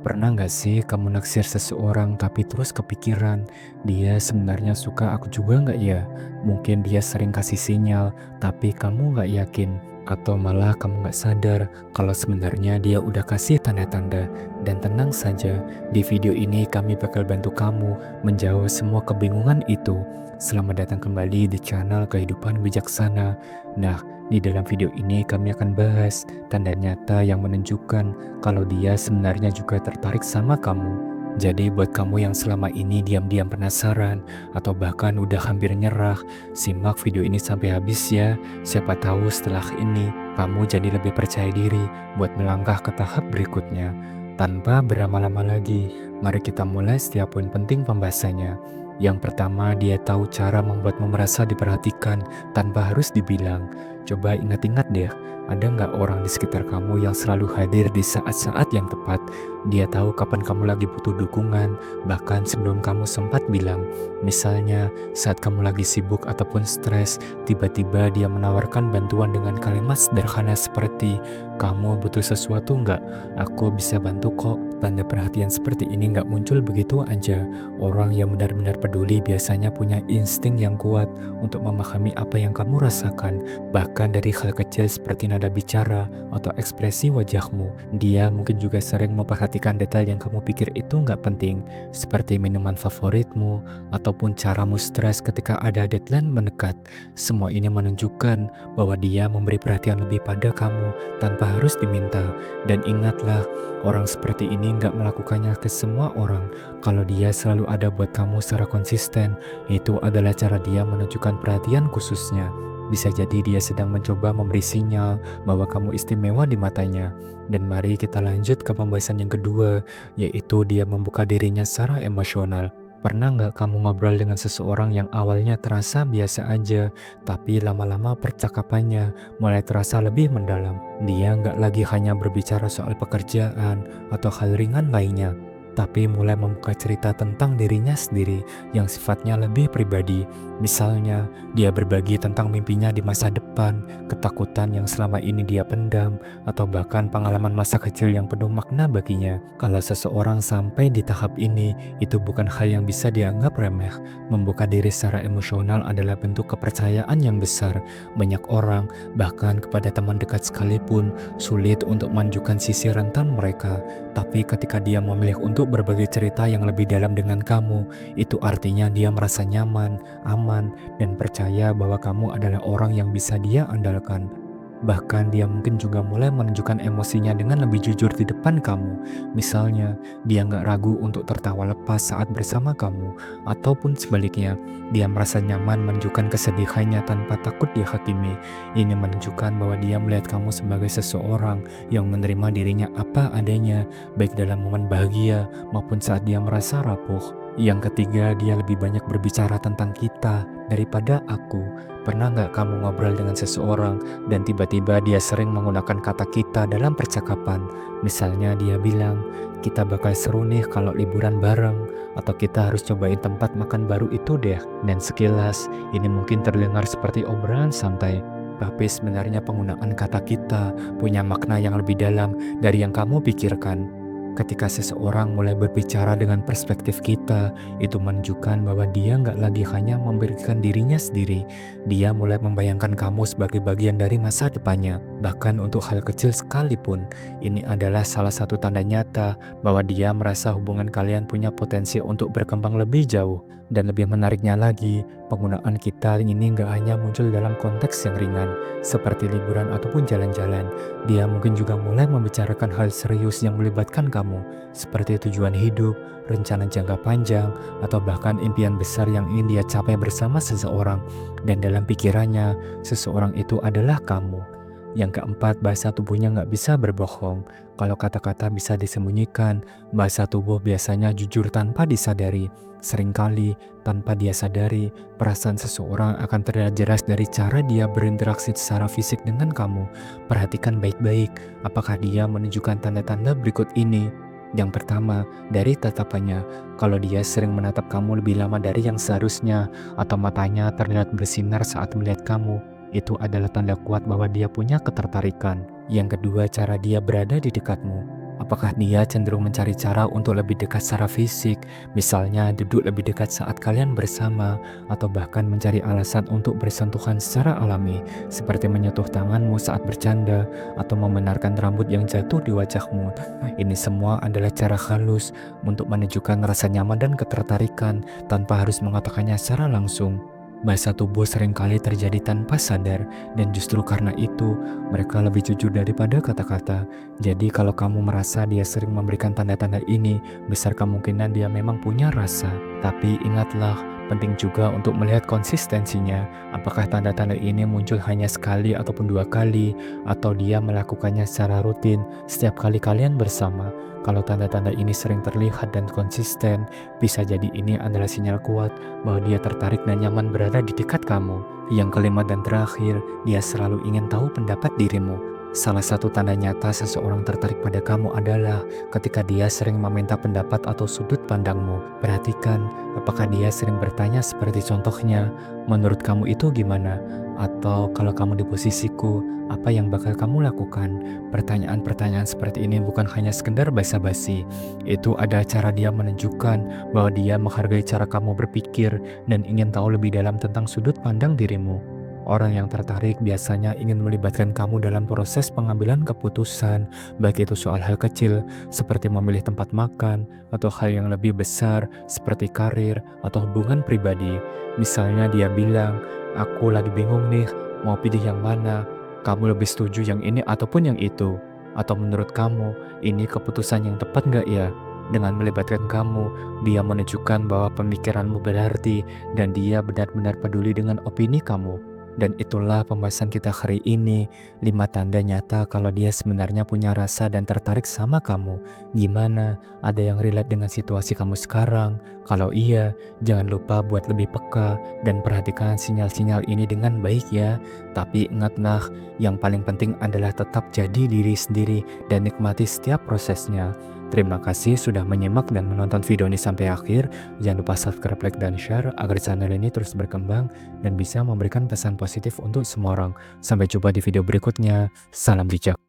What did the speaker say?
Pernah nggak sih kamu naksir seseorang tapi terus kepikiran, dia sebenarnya suka aku juga nggak ya? Mungkin dia sering kasih sinyal, tapi kamu nggak yakin. Atau malah kamu nggak sadar kalau sebenarnya dia udah kasih tanda-tanda. Dan tenang saja, di video ini kami bakal bantu kamu menjawab semua kebingungan itu. Selamat datang kembali di channel Kehidupan Bijaksana. Nah, di dalam video ini kami akan bahas tanda nyata yang menunjukkan kalau dia sebenarnya juga tertarik sama kamu. Jadi buat kamu yang selama ini diam-diam penasaran atau bahkan udah hampir nyerah, simak video ini sampai habis ya. Siapa tahu setelah ini kamu jadi lebih percaya diri buat melangkah ke tahap berikutnya. Tanpa berlama-lama lagi, mari kita mulai setiap poin penting pembahasannya. Yang pertama, dia tahu cara membuatmu merasa diperhatikan tanpa harus dibilang. Coba ingat-ingat deh, ada nggak orang di sekitar kamu yang selalu hadir di saat-saat yang tepat? Dia tahu kapan kamu lagi butuh dukungan, bahkan sebelum kamu sempat bilang. Misalnya, saat kamu lagi sibuk ataupun stres, tiba-tiba dia menawarkan bantuan dengan kalimat sederhana seperti, "Kamu butuh sesuatu nggak? Aku bisa bantu kok." Tanda perhatian seperti ini nggak muncul begitu aja. Orang yang benar-benar peduli biasanya punya insting yang kuat untuk memahami apa yang kamu rasakan. Bahkan dari hal kecil seperti nada bicara atau ekspresi wajahmu, dia mungkin juga sering memperhatikan detail yang kamu pikir itu nggak penting, seperti minuman favoritmu ataupun caramu stres ketika ada deadline mendekat. Semua ini menunjukkan bahwa dia memberi perhatian lebih pada kamu tanpa harus diminta. Dan ingatlah, orang seperti ini nggak melakukannya ke semua orang. Kalau dia selalu ada buat kamu secara konsisten, itu adalah cara dia menunjukkan perhatian khususnya. Bisa jadi dia sedang mencoba memberi sinyal bahwa kamu istimewa di matanya. Dan mari kita lanjut ke pembahasan yang kedua, yaitu dia membuka dirinya secara emosional. Pernah nggak kamu ngobrol dengan seseorang yang awalnya terasa biasa aja, tapi lama-lama percakapannya mulai terasa lebih mendalam? Dia nggak lagi hanya berbicara soal pekerjaan atau hal ringan lainnya, tapi mulai membuka cerita tentang dirinya sendiri yang sifatnya lebih pribadi. Misalnya, dia berbagi tentang mimpinya di masa depan, ketakutan yang selama ini dia pendam, atau bahkan pengalaman masa kecil yang penuh makna baginya. Kalau seseorang sampai di tahap ini, itu bukan hal yang bisa dianggap remeh. Membuka diri secara emosional adalah bentuk kepercayaan yang besar. Banyak orang, bahkan kepada teman dekat sekalipun, sulit untuk menunjukkan sisi rentan mereka. Tapi ketika dia memilih untuk berbagi cerita yang lebih dalam dengan kamu, itu artinya dia merasa nyaman, aman, dan percaya bahwa kamu adalah orang yang bisa dia andalkan. Bahkan dia mungkin juga mulai menunjukkan emosinya dengan lebih jujur di depan kamu. Misalnya, dia nggak ragu untuk tertawa lepas saat bersama kamu. Ataupun sebaliknya, dia merasa nyaman menunjukkan kesedihannya tanpa takut dihakimi. Ini menunjukkan bahwa dia melihat kamu sebagai seseorang yang menerima dirinya apa adanya, baik dalam momen bahagia maupun saat dia merasa rapuh. Yang ketiga, dia lebih banyak berbicara tentang kita daripada aku. Pernah nggak kamu ngobrol dengan seseorang dan tiba-tiba dia sering menggunakan kata kita dalam percakapan? Misalnya dia bilang, "Kita bakal seru nih kalau liburan bareng," atau "Kita harus cobain tempat makan baru itu deh." Dan sekilas, ini mungkin terdengar seperti obrolan santai. Tapi sebenarnya penggunaan kata kita punya makna yang lebih dalam dari yang kamu pikirkan. Ketika seseorang mulai berbicara dengan perspektif kita, itu menunjukkan bahwa dia nggak lagi hanya memberikan dirinya sendiri. Dia mulai membayangkan kamu sebagai bagian dari masa depannya. Bahkan untuk hal kecil sekalipun, ini adalah salah satu tanda nyata bahwa dia merasa hubungan kalian punya potensi untuk berkembang lebih jauh. Dan lebih menariknya lagi, penggunaan kita ini nggak hanya muncul dalam konteks yang ringan, seperti liburan ataupun jalan-jalan. Dia mungkin juga mulai membicarakan hal serius yang melibatkan kamu, seperti tujuan hidup, rencana jangka panjang, atau bahkan impian besar yang ingin dia capai bersama seseorang. Dan dalam pikirannya, seseorang itu adalah kamu. Yang keempat, bahasa tubuhnya nggak bisa berbohong. Kalau kata-kata bisa disembunyikan, bahasa tubuh biasanya jujur tanpa disadari. Seringkali, tanpa dia sadari, perasaan seseorang akan terlihat jelas dari cara dia berinteraksi secara fisik dengan kamu. Perhatikan baik-baik, apakah dia menunjukkan tanda-tanda berikut ini. Yang pertama, dari tatapannya. Kalau dia sering menatap kamu lebih lama dari yang seharusnya, atau matanya terlihat bersinar saat melihat kamu, itu adalah tanda kuat bahwa dia punya ketertarikan. Yang kedua, cara dia berada di dekatmu. Apakah dia cenderung mencari cara untuk lebih dekat secara fisik, misalnya duduk lebih dekat saat kalian bersama, atau bahkan mencari alasan untuk bersentuhan secara alami, seperti menyentuh tanganmu saat bercanda, atau membenarkan rambut yang jatuh di wajahmu. Ini semua adalah cara halus untuk menunjukkan rasa nyaman dan ketertarikan tanpa harus mengatakannya secara langsung. Bahasa tubuh seringkali terjadi tanpa sadar, dan justru karena itu mereka lebih jujur daripada kata-kata. Jadi kalau kamu merasa dia sering memberikan tanda-tanda ini, besar kemungkinan dia memang punya rasa. Tapi ingatlah, penting juga untuk melihat konsistensinya. Apakah tanda-tanda ini muncul hanya sekali ataupun dua kali, atau dia melakukannya secara rutin setiap kali kalian bersama. Kalau tanda-tanda ini sering terlihat dan konsisten, bisa jadi ini adalah sinyal kuat bahwa dia tertarik dan nyaman berada di dekat kamu. Yang kelima dan terakhir, dia selalu ingin tahu pendapat dirimu. Salah satu tanda nyata seseorang tertarik pada kamu adalah ketika dia sering meminta pendapat atau sudut pandangmu. Perhatikan, apakah dia sering bertanya seperti contohnya, menurut kamu itu gimana? Atau kalau kamu di posisiku, apa yang bakal kamu lakukan? Pertanyaan-pertanyaan seperti ini bukan hanya sekedar basa-basi. Itu ada cara dia menunjukkan bahwa dia menghargai cara kamu berpikir dan ingin tahu lebih dalam tentang sudut pandang dirimu. Orang yang tertarik biasanya ingin melibatkan kamu dalam proses pengambilan keputusan, baik itu soal hal kecil seperti memilih tempat makan, atau hal yang lebih besar seperti karir atau hubungan pribadi. Misalnya dia bilang, aku lagi bingung nih, mau pilih yang mana? Kamu lebih setuju yang ini ataupun yang itu? Atau menurut kamu, ini keputusan yang tepat nggak ya? Dengan melibatkan kamu, dia menunjukkan bahwa pemikiranmu berarti dan dia benar-benar peduli dengan opini kamu. Dan itulah pembahasan kita hari ini, 5 tanda nyata kalau dia sebenarnya punya rasa dan tertarik sama kamu. Gimana? Ada yang relate dengan situasi kamu sekarang? Kalau iya, jangan lupa buat lebih peka dan perhatikan sinyal-sinyal ini dengan baik ya. Tapi ingatlah, yang paling penting adalah tetap jadi diri sendiri dan nikmati setiap prosesnya. Terima kasih sudah menyimak dan menonton video ini sampai akhir. Jangan lupa subscribe, like, dan share agar channel ini terus berkembang dan bisa memberikan pesan positif untuk semua orang. Sampai jumpa di video berikutnya. Salam bijak.